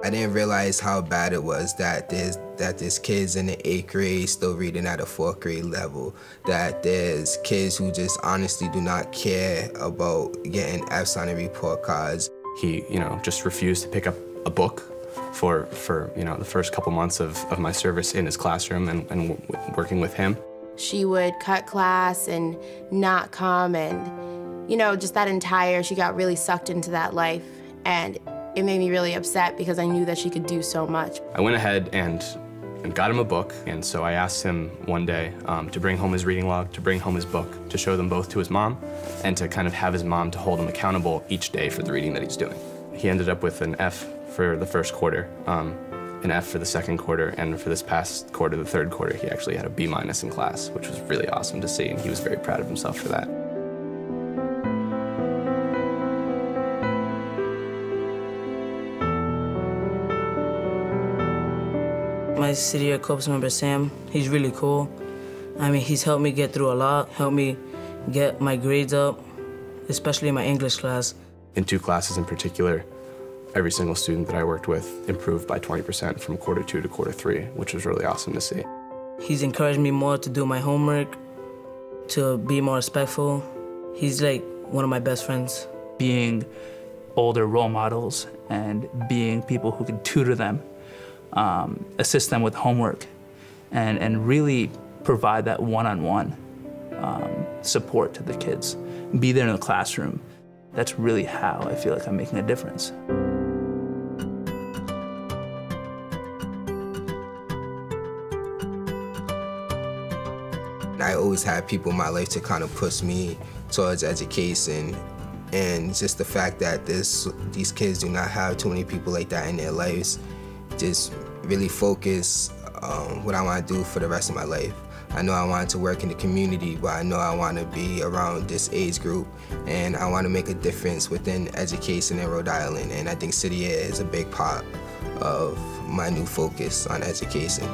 I didn't realize how bad it was that there's kids in the 8th grade still reading at a 4th grade level, that there's kids who just honestly do not care about getting F's on the report cards. He, just refused to pick up a book for the first couple months of my service in his classroom and working with him. She would cut class and not come, and just that she got really sucked into that life, and it made me really upset because I knew that she could do so much. I went ahead and got him a book, and so I asked him one day to bring home his reading log, to bring home his book, to show them both to his mom, and to kind of have his mom to hold him accountable each day for the reading that he's doing. He ended up with an F for the first quarter, an F for the second quarter, and for this past quarter, the third quarter, he actually had a B- in class, which was really awesome to see, and he was very proud of himself for that. My City Year Corps member, Sam, he's really cool. I mean, he's helped me get through a lot, helped me get my grades up, especially in my English class. In 2 classes in particular, every single student that I worked with improved by 20% from quarter 2 to quarter 3, which was really awesome to see. He's encouraged me more to do my homework, to be more respectful. He's like one of my best friends. Being older role models and being people who can tutor them, assist them with homework, and really provide that one-on-one support to the kids. Be there in the classroom. That's really how I feel like I'm making a difference. I always had people in my life to kind of push me towards education, and just the fact that these kids do not have too many people like that in their lives just really focus what I want to do for the rest of my life. I know I wanted to work in the community, but I know I want to be around this age group, and I want to make a difference within education in Rhode Island, and I think City Year is a big part of my new focus on education.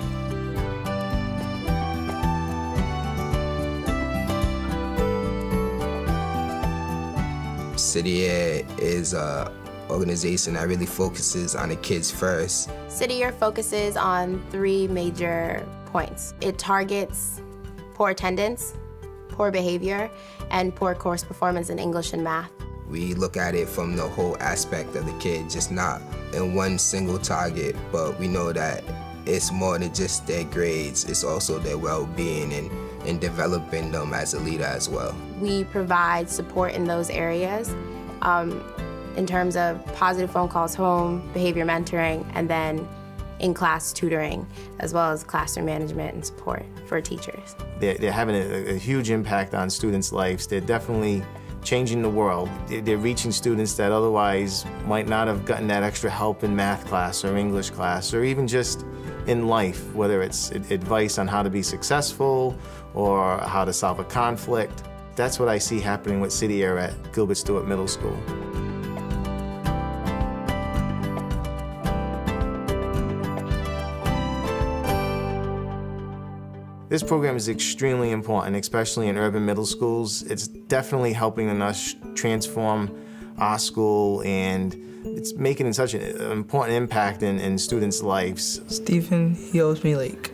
City Year is an organization that really focuses on the kids first. City Year focuses on 3 major points. It targets poor attendance, poor behavior, and poor course performance in English and math. We look at it from the whole aspect of the kid, just not in one single target, but we know that it's more than just their grades, it's also their well-being and developing them as a leader as well. We provide support in those areas in terms of positive phone calls home, behavior mentoring, and then in-class tutoring, as well as classroom management and support for teachers. They're having a huge impact on students' lives. They're definitely changing the world. They're reaching students that otherwise might not have gotten that extra help in math class or English class, or even just in life, whether it's advice on how to be successful or how to solve a conflict. That's what I see happening with City Year at Gilbert Stewart Middle School. This program is extremely important, especially in urban middle schools. It's definitely helping us transform our school, and it's making such an important impact in students' lives. Stephen, he helps me, like,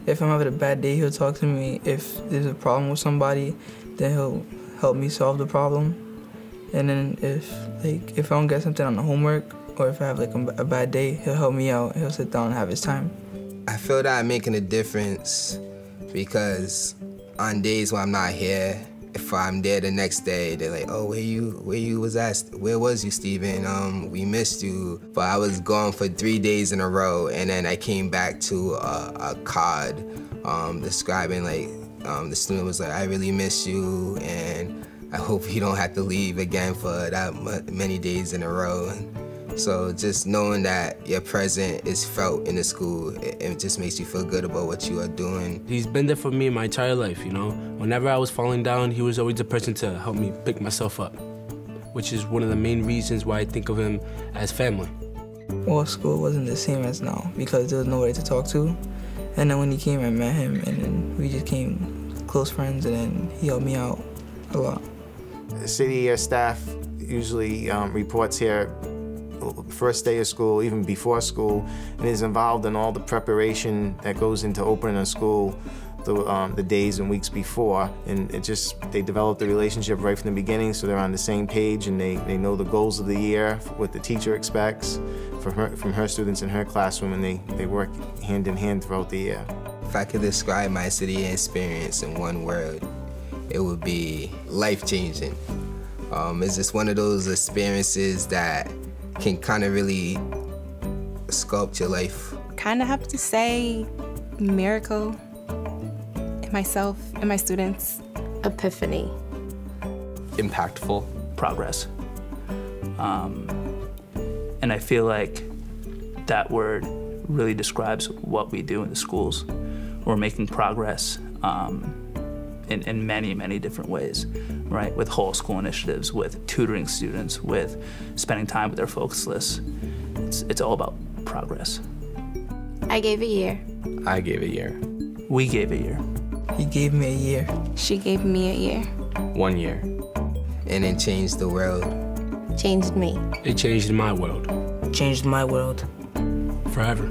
if I'm having a bad day, he'll talk to me. If there's a problem with somebody, then he'll help me solve the problem. And then if I don't get something on the homework, or if I have like a bad day, he'll help me out. He'll sit down and have his time. I feel that I'm making a difference because on days when I'm not here, if I'm there the next day, they're like, "Oh, where was you, Steven? We missed you." But I was gone for 3 days in a row, and then I came back to a card describing, like, the student was like, "I really miss you, and I hope you don't have to leave again for that many days in a row." So just knowing that your presence is felt in the school, it just makes you feel good about what you are doing. He's been there for me my entire life, you know. Whenever I was falling down, he was always the person to help me pick myself up, which is one of the main reasons why I think of him as family. Well, school wasn't the same as now because there was nobody to talk to. And then when he came, I met him, and then we just became close friends, and then he helped me out a lot. The City Year staff usually reports here first day of school, even before school, and is involved in all the preparation that goes into opening a school the days and weeks before. And they develop the relationship right from the beginning, so they're on the same page and they know the goals of the year, what the teacher expects from her students in her classroom, and they work hand in hand throughout the year. If I could describe my City Year experience in one word, it would be life-changing. It's just one of those experiences that can kind of really sculpt your life. Kind of have to say miracle in myself and my students. Epiphany. Impactful. Progress. And I feel like that word really describes what we do in the schools. We're making progress in many, many different ways, right? With whole school initiatives, with tutoring students, with spending time with their focus lists. It's all about progress. I gave a year. I gave a year. We gave a year. He gave me a year. She gave me a year. 1 year. And it changed the world. Changed me. It changed my world. Changed my world. Forever.